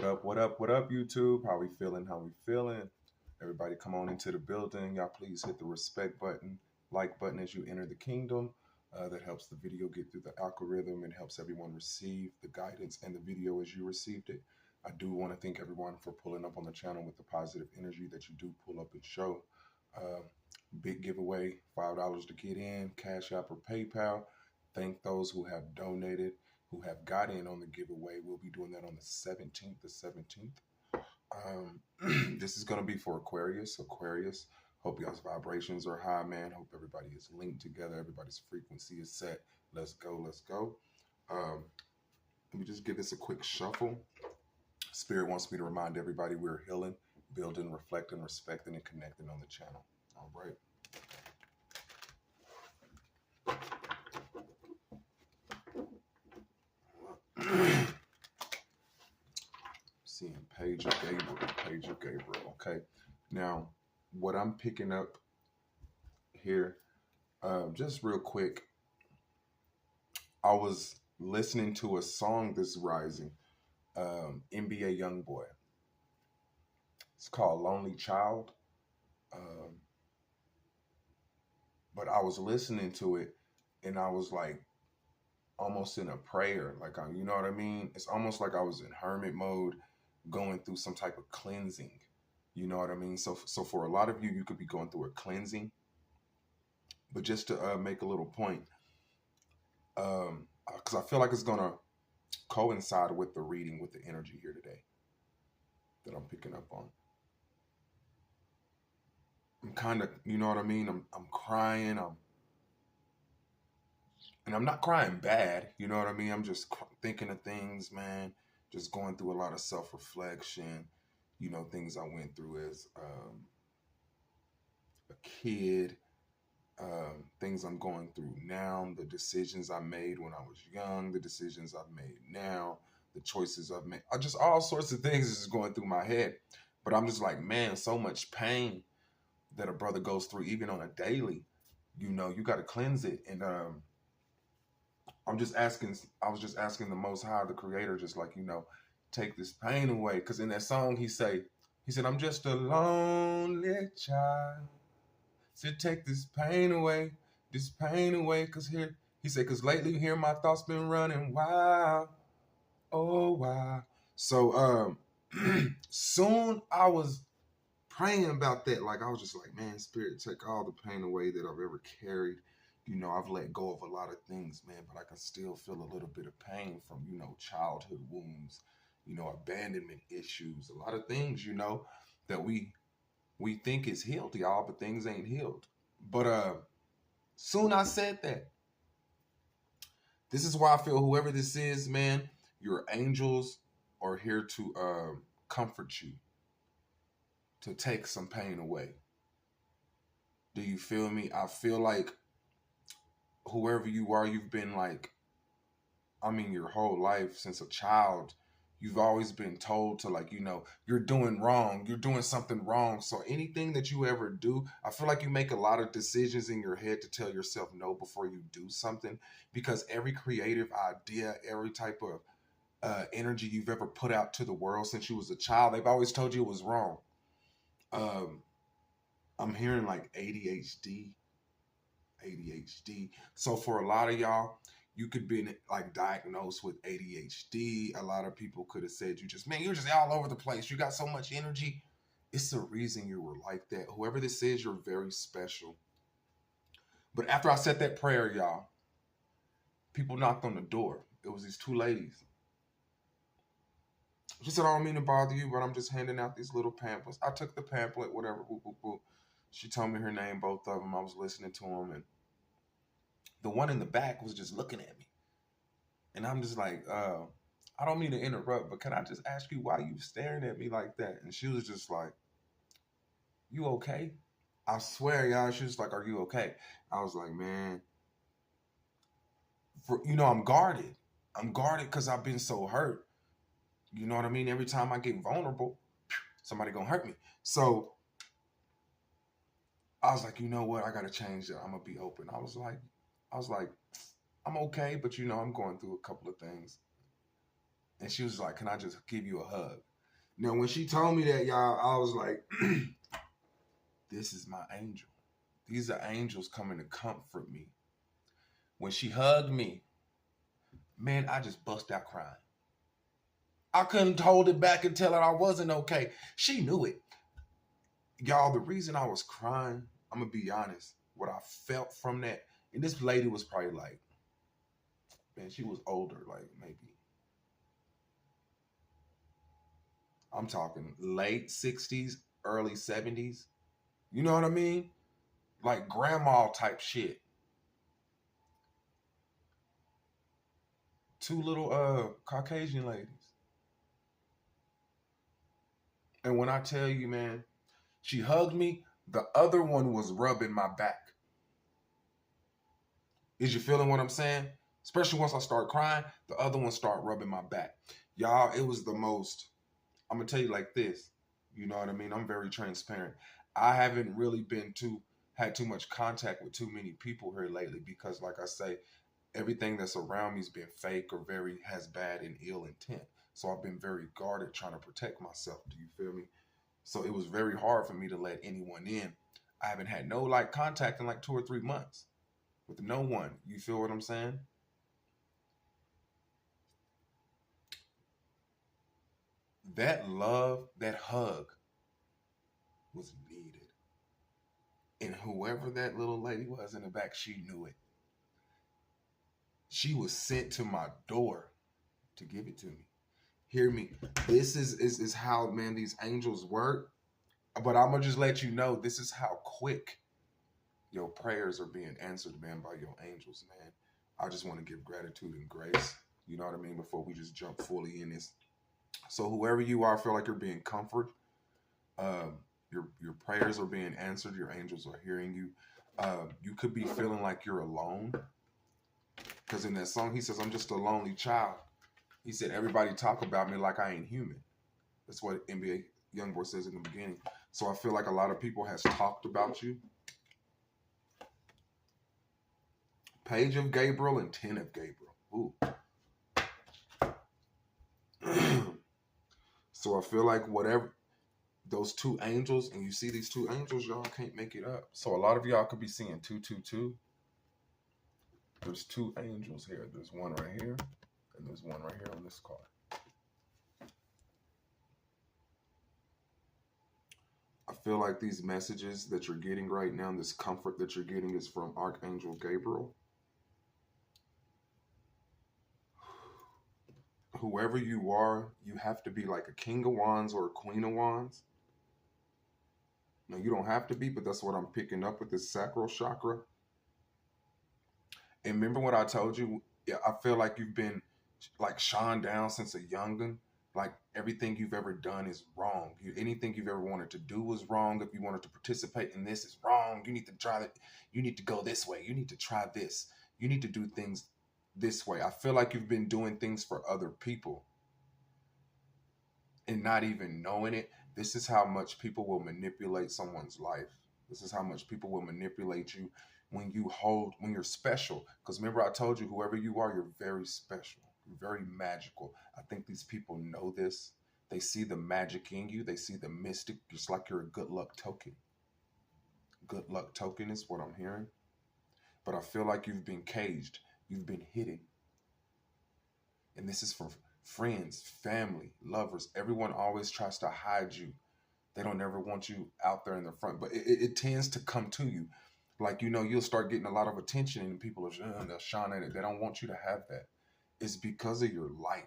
What up, YouTube? How we feeling? How we feeling? Everybody come on into the building. Y'all please hit the respect button, like button as you enter the kingdom. That helps the video get through the algorithm and helps everyone receive the guidance and the video as you received it. I do want to thank everyone for pulling up on the channel with the positive energy that you do pull up and show. Uh, Big giveaway, $5 to get in, Cash App or PayPal. Thank those who have donated, who have got in on the giveaway. We'll be doing that on the 17th. This is going to be for Aquarius. Hope y'all's vibrations are high, man. Hope everybody is linked together. Everybody's frequency is set. Let's go. Let me just give this a quick shuffle. Spirit wants me to remind everybody we're healing, building, reflecting, respecting, and connecting on the channel. All right. Seeing Page of Gabriel. Okay. Now, what I'm picking up here, just real quick, I was listening to a song this rising, NBA Youngboy. It's called Lonely Child. But I was listening to it and I was like almost in a prayer. Like, you know what I mean? It's almost like I was in hermit mode going through some type of cleansing. You know what I mean? So for a lot of you, you could be going through a cleansing. But just to make a little point, because I feel like it's going to coincide with the reading, with the energy here today that I'm picking up on. I'm kind of, you know what I mean? I'm crying. And I'm not crying bad. You know what I mean? I'm just thinking of things, man. Just going through a lot of self-reflection. You know, things I went through as a kid. Things I'm going through now. The decisions I made when I was young. The decisions I've made now. The choices I've made. Just all sorts of things is going through my head. But I'm just like, man, so much pain that a brother goes through even on a daily, you know, you got to cleanse it. And I was just asking the Most High, the Creator, just like, you know, take this pain away. Because in that song, he said, I'm just a lonely child. Said, take this pain away. Because he said, because lately here my thoughts been running wild. Oh, wow. So soon I was praying about that. Like, I was just like, man, Spirit, take all the pain away that I've ever carried. You know, I've let go of a lot of things, man, but I can still feel a little bit of pain from, you know, childhood wounds, you know, abandonment issues, a lot of things, you know, that we think is healed, y'all, but things ain't healed. But soon I said that. This is why I feel whoever this is, man, your angels are here to comfort you, to take some pain away. Do you feel me? I feel like whoever you are, you've been like, I mean, your whole life since a child, you've always been told to, like, you know, you're doing wrong. You're doing something wrong. So anything that you ever do, I feel like you make a lot of decisions in your head to tell yourself no before you do something, because every creative idea, every type of energy you've ever put out to the world since you was a child, they've always told you it was wrong. I'm hearing like ADHD. So for a lot of y'all, you could be like diagnosed with ADHD. A lot of people could have said you're just all over the place. You got so much energy. It's the reason you were like that. Whoever this is, you're very special. But after I said that prayer, y'all, people knocked on the door. It was these two ladies. She said, I don't mean to bother you, but I'm just handing out these little pamphlets. I took the pamphlet, whatever, boop, boop, boop. She told me her name, both of them. I was listening to them, and the one in the back was just looking at me. And I'm just like, I don't mean to interrupt, but can I just ask you why you staring at me like that? And she was just like, you okay? I swear, y'all, she was like, are you okay? I was like, man, you know, I'm guarded. I'm guarded because I've been so hurt. You know what I mean? Every time I get vulnerable, somebody gonna hurt me. So I was like, you know what? I gotta change that. I'm gonna be open. I was like, I'm okay, but you know, I'm going through a couple of things. And she was like, can I just give you a hug? Now, when she told me that, y'all, I was like, this is my angel. These are angels coming to comfort me. When she hugged me, man, I just bust out crying. I couldn't hold it back and tell her I wasn't okay. She knew it. Y'all, the reason I was crying, I'm going to be honest, what I felt from that, and this lady was probably like, man, she was older, like maybe, I'm talking late 60s, early 70s. You know what I mean? Like grandma type shit. Two little Caucasian ladies. And when I tell you, man, she hugged me, the other one was rubbing my back. Is you feeling what I'm saying? Especially once I start crying, the other one start rubbing my back. Y'all, it was the most, I'm gonna tell you like this. You know what I mean? I'm very transparent. I haven't really had too much contact with too many people here lately because, like I say, everything that's around me has been fake or has bad and ill intent. So I've been very guarded trying to protect myself. Do you feel me? So it was very hard for me to let anyone in. I haven't had no like contact in like 2 or 3 months with no one. You feel what I'm saying? That love, that hug was needed. And whoever that little lady was in the back, she knew it. She was sent to my door to give it to me. Hear me. This is how, man, these angels work. But I'm gonna just let you know, this is how quick your prayers are being answered, man, by your angels, man. I just want to give gratitude and grace. You know what I mean? Before we just jump fully in this. So whoever you are, feel like you're being comforted. Your prayers are being answered. Your angels are hearing you. You could be feeling like you're alone. Because in that song, he says, I'm just a lonely child. He said, everybody talk about me like I ain't human. That's what NBA Youngboy says in the beginning. So I feel like a lot of people has talked about you. Page of Gabriel and 10 of Gabriel. Ooh. So I feel like whatever, those two angels, and you see these two angels, y'all can't make it up. So a lot of y'all could be seeing 222. There's two angels here. There's one right here, and there's one right here on this card. I feel like these messages that you're getting right now, this comfort that you're getting is from Archangel Gabriel. Whoever you are, you have to be like a king of wands or a queen of wands. Now, you don't have to be, but that's what I'm picking up with this sacral chakra. And remember what I told you? Yeah, I feel like you've been like shone down since a youngin'. Like everything you've ever done is wrong. Anything you've ever wanted to do was wrong. If you wanted to participate in this, is wrong. You need to try that. You need to go this way. You need to try this. You need to do things this way. I feel like you've been doing things for other people and not even knowing it. This is how much people will manipulate someone's life. This is how much people will manipulate you when you're special. Because remember, I told you, whoever you are, you're very special. You're very magical. I think these people know this. They see the magic in you. They see the mystic, just like you're a good luck token. Good luck token is what I'm hearing. But I feel like you've been caged. You've been hidden. And this is for friends, family, lovers. Everyone always tries to hide you. They don't ever want you out there in the front, but it tends to come to you. Like, you'll start getting a lot of attention and people are they'll shine at it. They don't want you to have that. It's because of your light.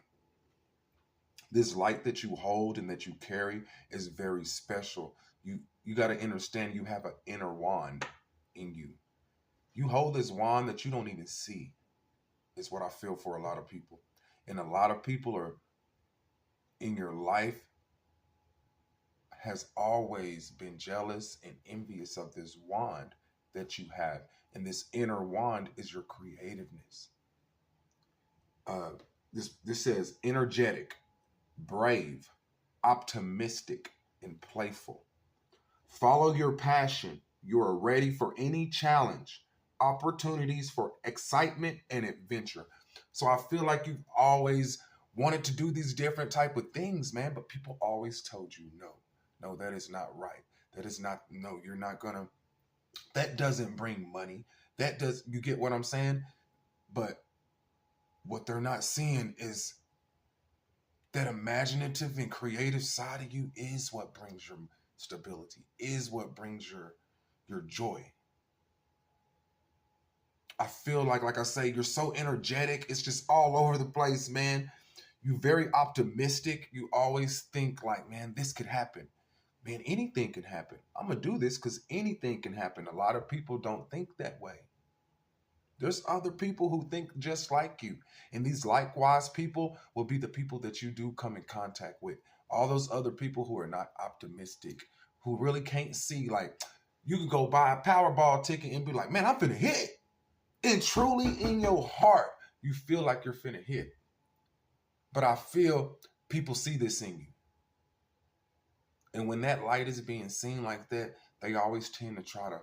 This light that you hold and that you carry is very special. You got to understand you have an inner wand in you. You hold this wand that you don't even see, is what I feel for a lot of people. And a lot of people are in your life has always been jealous and envious of this wand that you have. And this inner wand is your creativeness. This says energetic, brave, optimistic, and playful. Follow your passion. You are ready for any challenge, opportunities for excitement and adventure. So I feel like you've always wanted to do these different type of things, man. But people always told you, no, that is not right. That is not, no, you're not gonna, that doesn't bring money. That does, you get what I'm saying? But what they're not seeing is that imaginative and creative side of you is what brings your stability, is what brings your joy. I feel like I say, you're so energetic. It's just all over the place, man. You're very optimistic. You always think like, man, this could happen. Man, anything can happen. I'm going to do this because anything can happen. A lot of people don't think that way. There's other people who think just like you. And these likewise people will be the people that you do come in contact with. All those other people who are not optimistic, who really can't see, like, you could go buy a Powerball ticket and be like, man, I'm finna hit. And truly in your heart, you feel like you're finna hit. But I feel people see this in you. And when that light is being seen like that, they always tend to try to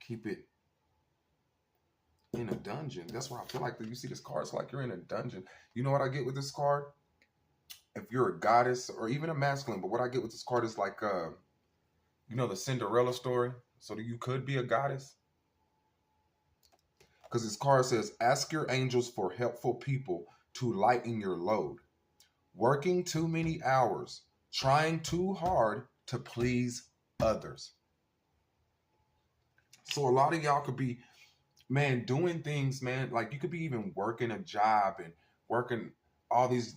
keep it in a dungeon. That's why I feel like you see this card, it's like you're in a dungeon. You know what I get with this card? If you're a goddess or even a masculine, but what I get with this card is like, you know, the Cinderella story. So you could be a goddess. Because this card says, ask your angels for helpful people to lighten your load. Working too many hours, trying too hard to please others. So a lot of y'all could be, man, doing things, man, like you could be even working a job and working all these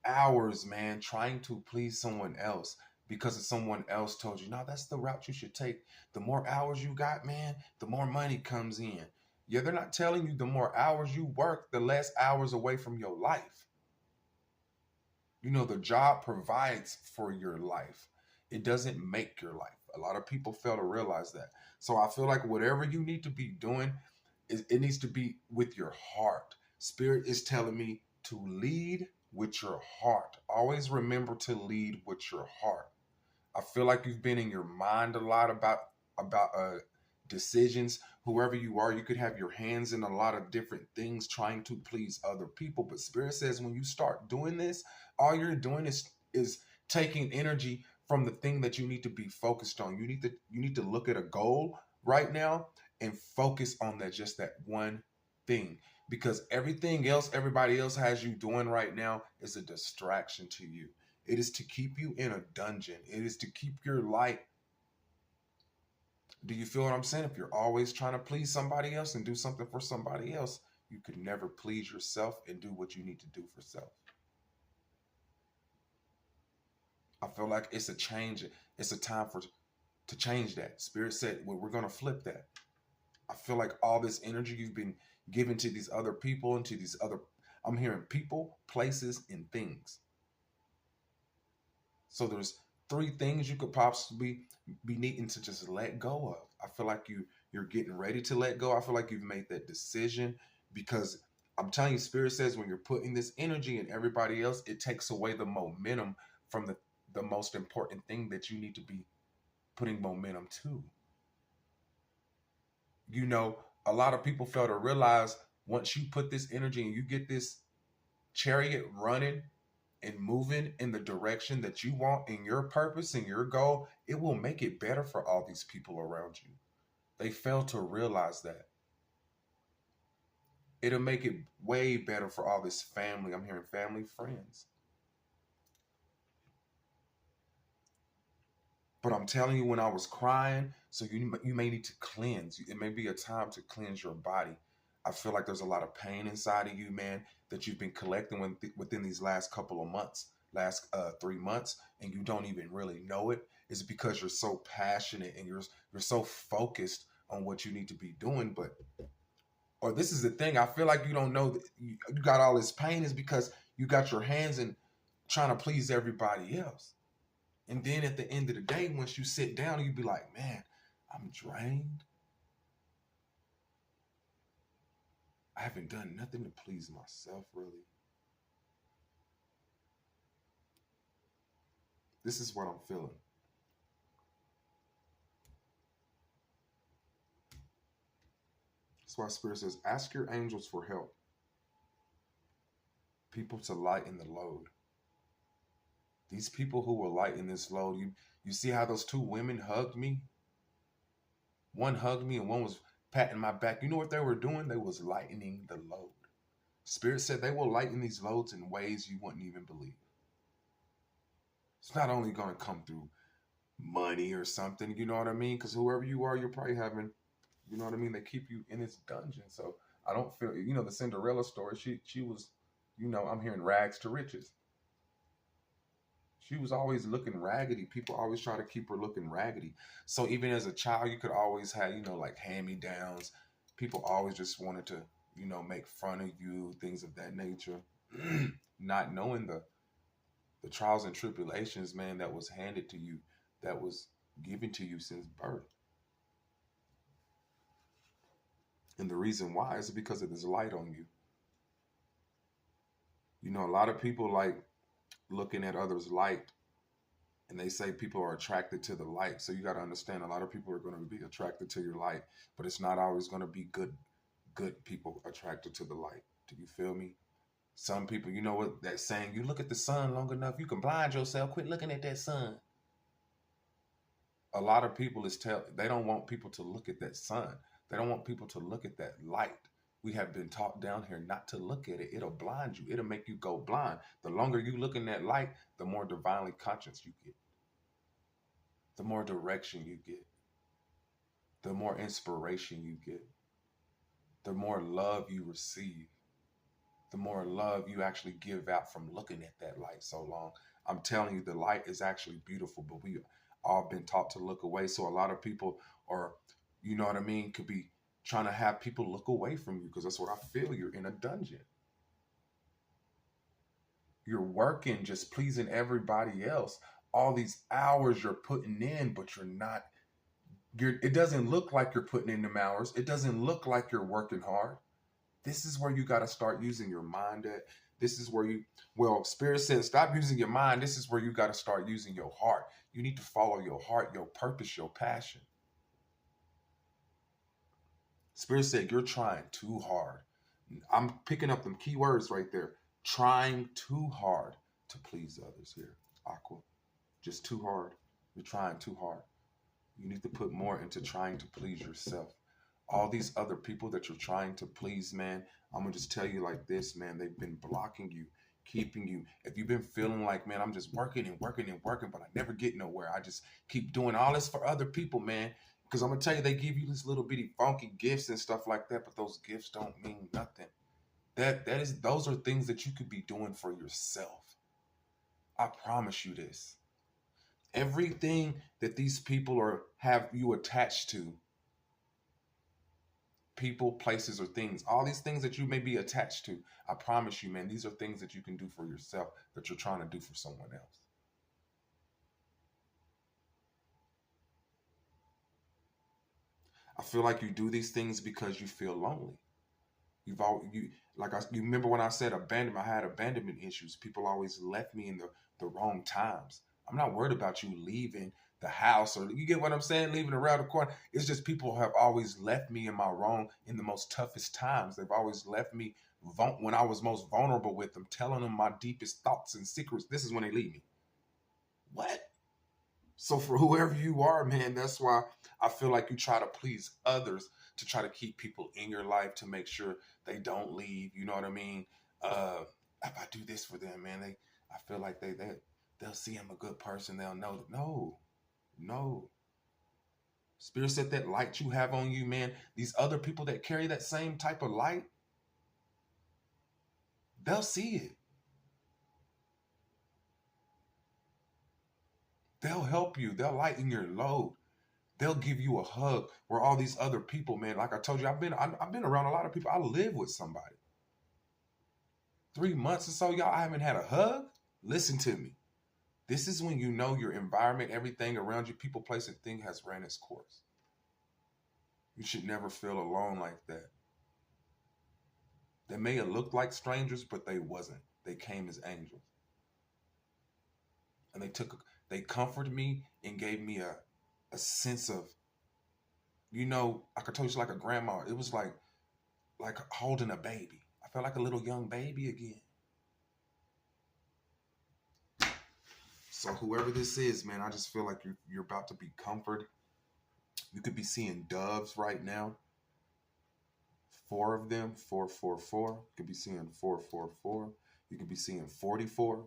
hours, man, trying to please someone else because someone else told you, no, that's the route you should take. The more hours you got, man, the more money comes in. Yeah, they're not telling you the more hours you work, the less hours away from your life. You know, the job provides for your life. It doesn't make your life. A lot of people fail to realize that. So I feel like whatever you need to be doing, it needs to be with your heart. Spirit is telling me to lead with your heart. Always remember to lead with your heart. I feel like you've been in your mind a lot about decisions. Whoever you are, you could have your hands in a lot of different things trying to please other people. But Spirit says when you start doing this, all you're doing is taking energy from the thing that you need to be focused on. You need to look at a goal right now and focus on that, just that one thing. Because everything else, everybody else has you doing right now is a distraction to you. It is to keep you in a dungeon. It is to keep your light. Do you feel what I'm saying? If you're always trying to please somebody else and do something for somebody else, you could never please yourself and do what you need to do for self. I feel like it's a change. It's a time to change that. Spirit said, well, we're going to flip that. I feel like all this energy you've been given to these other people and to these other, I'm hearing people, places, and things. So there's 3 things you could possibly be needing to just let go of. I feel like you're getting ready to let go. I feel like you've made that decision because I'm telling you, Spirit says when you're putting this energy in everybody else, it takes away the momentum from the most important thing that you need to be putting momentum to. You know, a lot of people fail to realize once you put this energy and you get this chariot running and moving in the direction that you want in your purpose and your goal, it will make it better for all these people around you. They fail to realize that. It'll make it way better for all this family. I'm hearing family, friends. But I'm telling you, when I was crying, so you may need to cleanse. It may be a time to cleanse your body. I feel like there's a lot of pain inside of you, man, that you've been collecting within these last couple of months, last 3 months, and you don't even really know it. It's because you're so passionate and you're so focused on what you need to be doing. But, or this is the thing, I feel like you don't know that you got all this pain is because you got your hands in trying to please everybody else. And then at the end of the day, once you sit down, you be like, man, I'm drained. I haven't done nothing to please myself, really. This is what I'm feeling. That's why Spirit says, ask your angels for help. people to lighten the load. These people who will lighten this load, you see how those two women hugged me? One hugged me and one was patting my back. You know what they were doing? They was lightening the load. Spirit said they will lighten these loads in ways you wouldn't even believe. It's not only going to come through money or something, you know what I mean? Because whoever you are, you're probably having, you know what I mean? They keep you in this dungeon. So I don't feel, the Cinderella story, she was, I'm hearing rags to riches. She was always looking raggedy. People always try to keep her looking raggedy. So even as a child, you could always have, like hand-me-downs. People always just wanted to, make fun of you, things of that nature. Not knowing the trials and tribulations, man, that was handed to you, that was given to you since birth. And the reason why is because of this light on you. A lot of people like looking at others' light, and they say people are attracted to the light. So you got to understand, a lot of people are going to be attracted to your light, but it's not always going to be good people attracted to the light. Do you feel me? Some people, you know what that saying, you look at the sun long enough, you can blind yourself. Quit looking at that sun. A lot of people they don't want people to look at that sun. They don't want people to look at that light. We have been taught down here not to look at it. It'll blind you. It'll make you go blind. The longer you look in that light, the more divinely conscious you get. The more direction you get. The more inspiration you get. The more love you receive. The more love you actually give out from looking at that light so long. I'm telling you, the light is actually beautiful, but we all been taught to look away. So a lot of people are, you know what I mean, could be trying to have people look away from you, because that's what I feel. You're in a dungeon. You're working, just pleasing everybody else. All these hours you're putting in, but you're not. It doesn't look like you're putting in them hours. It doesn't look like you're working hard. This is where you got to start using your mind at. This is where Spirit says, stop using your mind. This is where you got to start using your heart. You need to follow your heart, your purpose, your passion. Spirit said, you're trying too hard. I'm picking up them key words right there. Trying too hard to please others here, Aqua. Just too hard. You're trying too hard. You need to put more into trying to please yourself. All these other people that you're trying to please, man, I'm going to just tell you like this, man, they've been blocking you, keeping you. If you've been feeling like, man, I'm just working and working and working, but I never get nowhere. I just keep doing all this for other people, man. Because I'm going to tell you, they give you this little bitty funky gifts and stuff like that, but those gifts don't mean nothing. Those are things that you could be doing for yourself. I promise you this. Everything that these people have you attached to, people, places, or things, all these things that you may be attached to, I promise you, man, these are things that you can do for yourself that you're trying to do for someone else. I feel like you do these things because you feel lonely. You remember when I said abandonment, I had abandonment issues. People always left me in the wrong times. I'm not worried about you leaving the house, or you get what I'm saying, leaving around the corner. It's just people have always left me in the most toughest times. They've always left me when I was most vulnerable with them, telling them my deepest thoughts and secrets. This is when they leave me. What? So for whoever you are, man, that's why I feel like you try to please others, to try to keep people in your life, to make sure they don't leave. You know what I mean? If I do this for them, man, I feel like they'll see I'm a good person. They'll know that. No. Spirit said that light you have on you, man, these other people that carry that same type of light, they'll see it. They'll help you. They'll lighten your load. They'll give you a hug. Where all these other people, man, like I told you, I've been around a lot of people. I live with somebody. 3 months or so, y'all, I haven't had a hug. Listen to me. This is when you know your environment, everything around you, people, place, and thing has ran its course. You should never feel alone like that. They may have looked like strangers, but they wasn't. They came as angels. And they comforted me and gave me a sense of, like I told you, like a grandma. It was like holding a baby. I felt like a little young baby again. So whoever this is, man, I just feel like you're about to be comforted. You could be seeing doves right now. 4 of them, 444. You could be seeing 444. You could be seeing 44.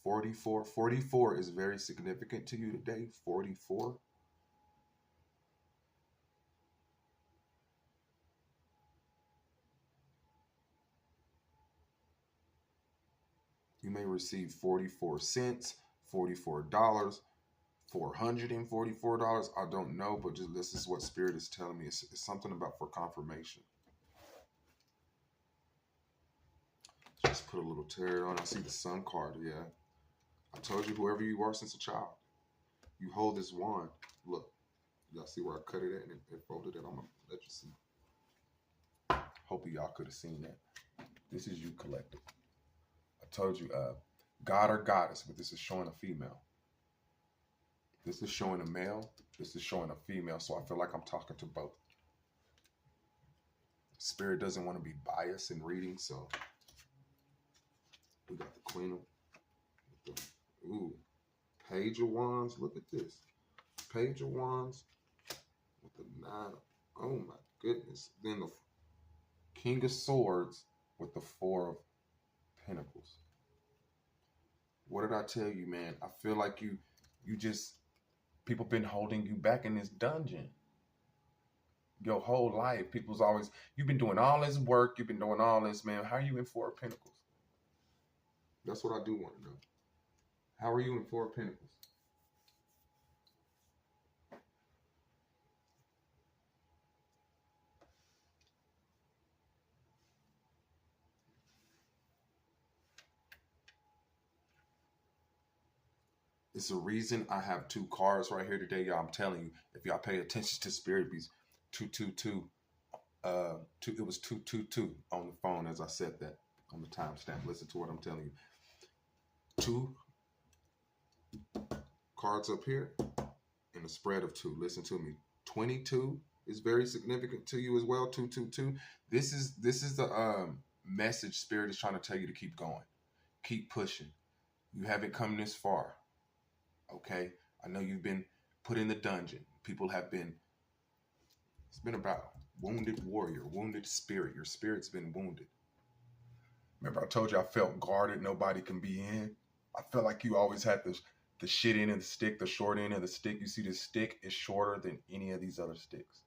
44. 44 is very significant to you today. 44. You may receive 44 cents, $44, $444. I don't know, but just this is what Spirit is telling me. It's something about for confirmation. Just put a little tarot on. I see the Sun card. Yeah. I told you, whoever you are since a child, you hold this wand. Look, y'all see where I cut it at and it folded it? I'm going to let you see. Hope y'all could have seen that. This is you collective. I told you, God or goddess, but this is showing a female. This is showing a male. This is showing a female. So I feel like I'm talking to both. Spirit doesn't want to be biased in reading, so we got the Queen of Page of Wands. Look at this. Page of Wands with the 9. Oh my goodness. Then the King of Swords with the 4 of Pentacles. What did I tell you, man? I feel like you just, people been holding you back in this dungeon. Your whole life, people's always, you've been doing all this work, you've been doing all this, man. How are you in 4 of Pentacles? That's what I do want to know. How are you in 4 of Pentacles? It's a reason I have 2 cards right here today, y'all. I'm telling you, if y'all pay attention to Spirit Beats, 222. It was 222 on the phone as I said that on the timestamp. Listen to what I'm telling you. 2 cards up here and a spread of 2. Listen to me. 22 is very significant to you as well. 222. This is the message Spirit is trying to tell you to keep going, keep pushing. You haven't come this far. Okay, I know you've been put in the dungeon. People have been. It's been about wounded warrior, wounded spirit. Your spirit's been wounded. Remember, I told you I felt guarded. Nobody can be in. I felt like you always had the shit end of the stick, the short end of the stick. You see, this stick is shorter than any of these other sticks,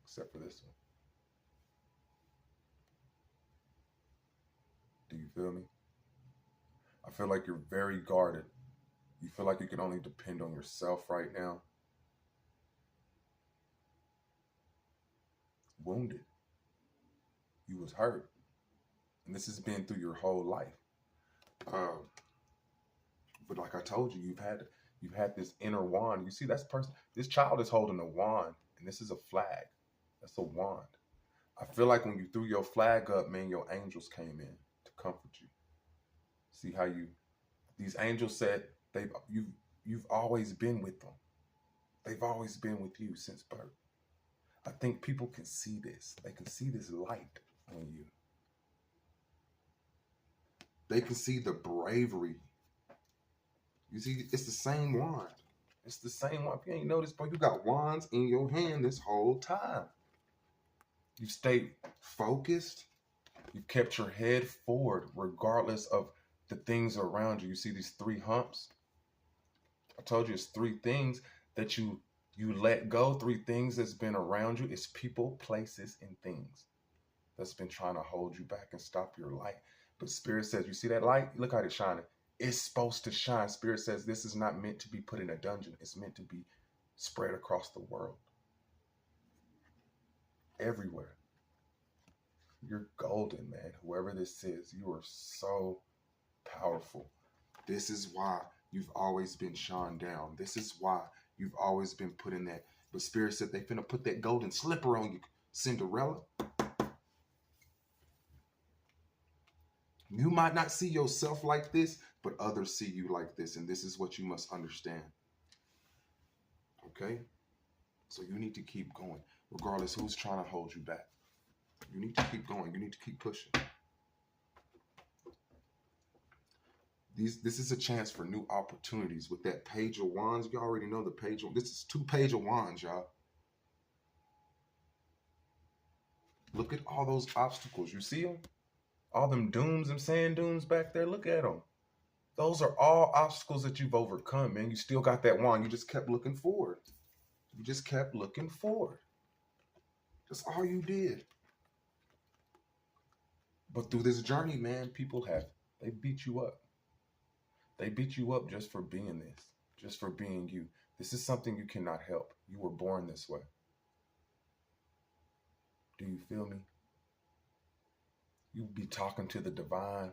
except for this one. Do you feel me? I feel like you're very guarded. You feel like you can only depend on yourself right now. Wounded. You was hurt. And this has been through your whole life. But like I told you, you've had this inner wand. You see, this child is holding a wand, and this is a flag. That's a wand. I feel like when you threw your flag up, man, your angels came in to comfort you. See how these angels said you've always been with them. They've always been with you since birth. I think people can see this. They can see this light on you. They can see the bravery. You see, it's the same wand. It's the same one. If you ain't noticed, boy, you got wands in your hand this whole time. You stayed focused. You've kept your head forward regardless of the things around you. You see these 3 humps? I told you it's 3 things that you let go. 3 things that's been around you. It's people, places, and things that's been trying to hold you back and stop your light. But Spirit says, you see that light? Look how it's shining. It's supposed to shine. Spirit says this is not meant to be put in a dungeon. It's meant to be spread across the world. Everywhere. You're golden, man. Whoever this is, you are so powerful. This is why you've always been shone down. This is why you've always been put in that. But Spirit said they finna put that golden slipper on you, Cinderella. You might not see yourself like this, but others see you like this. And this is what you must understand. Okay? So you need to keep going, regardless who's trying to hold you back. You need to keep going. You need to keep pushing. This is a chance for new opportunities with that Page of Wands. You already know the Page of, this is 2 Page of Wands, y'all. Look at all those obstacles. You see them? All them dooms and sand dunes back there. Look at them. Those are all obstacles that you've overcome, man. You still got that wand. You just kept looking forward. You just kept looking forward. That's all you did. But through this journey, man, they beat you up. They beat you up just for being this, just for being you. This is something you cannot help. You were born this way. Do you feel me? You be talking to the divine.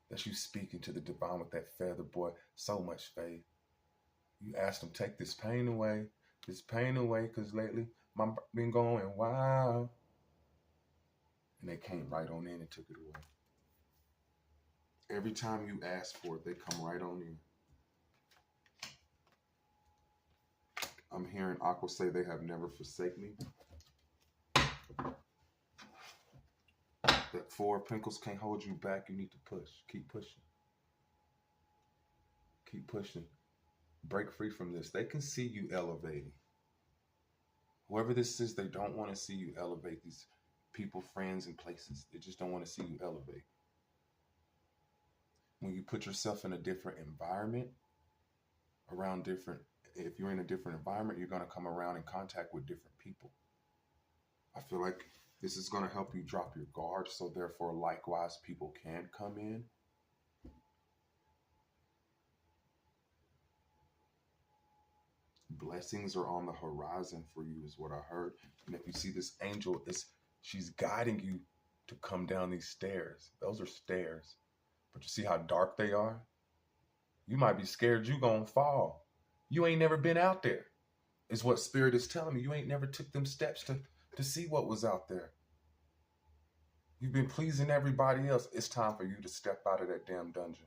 That's you speaking to the divine with that feather, boy. So much faith. You asked them, take this pain away, because lately I've been going wild. And they came right on in and took it away. Every time you ask for it, they come right on in. I'm hearing Aqua say they have never forsaken me. That 4 of Pentacles can't hold you back. You need to push. Keep pushing. Keep pushing. Break free from this. They can see you elevating. Whoever this is, they don't want to see you elevate. These people, friends, and places. They just don't want to see you elevate. When you put yourself in a different environment, if you're in a different environment, you're going to come around in contact with different people. I feel like this is going to help you drop your guard, so therefore, likewise, people can come in. Blessings are on the horizon for you, is what I heard. And if you see this angel, she's guiding you to come down these stairs. Those are stairs. But you see how dark they are? You might be scared you're going to fall. You ain't never been out there, is what Spirit is telling me. You ain't never took them steps to see what was out there. You've been pleasing everybody else. It's time for you to step out of that damn dungeon.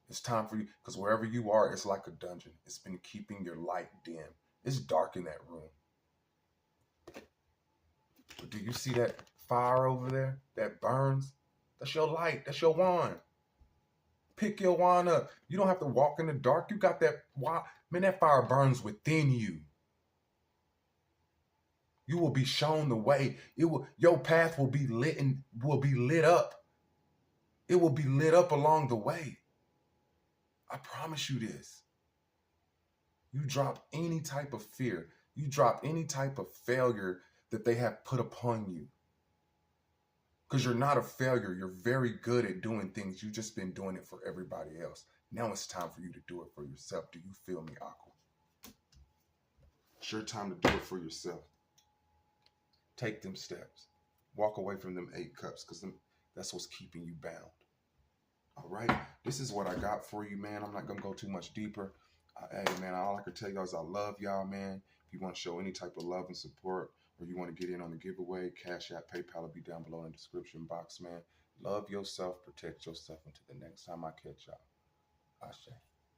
It's time for you, because wherever you are, it's like a dungeon. It's been keeping your light dim. It's dark in that room. But do you see that fire over there that burns? That's your light. That's your wand. Pick your wand up. You don't have to walk in the dark. You got that wand. Man, that fire burns within you. You will be shown the way. Your path will be lit and will be lit up. It will be lit up along the way. I promise you this. You drop any type of fear. You drop any type of failure that they have put upon you. Because you're not a failure. You're very good at doing things. You've just been doing it for everybody else. Now it's time for you to do it for yourself. Do you feel me, Aqua? It's your time to do it for yourself. Take them steps. Walk away from them 8 cups, because that's what's keeping you bound. All right? This is what I got for you, man. I'm not going to go too much deeper. Hey, man, all I can tell y'all is I love y'all, man. If you want to show any type of love and support, or you want to get in on the giveaway, Cashapp, PayPal will be down below in the description box, man. Love yourself, protect yourself. Until the next time I catch y'all. Ashe.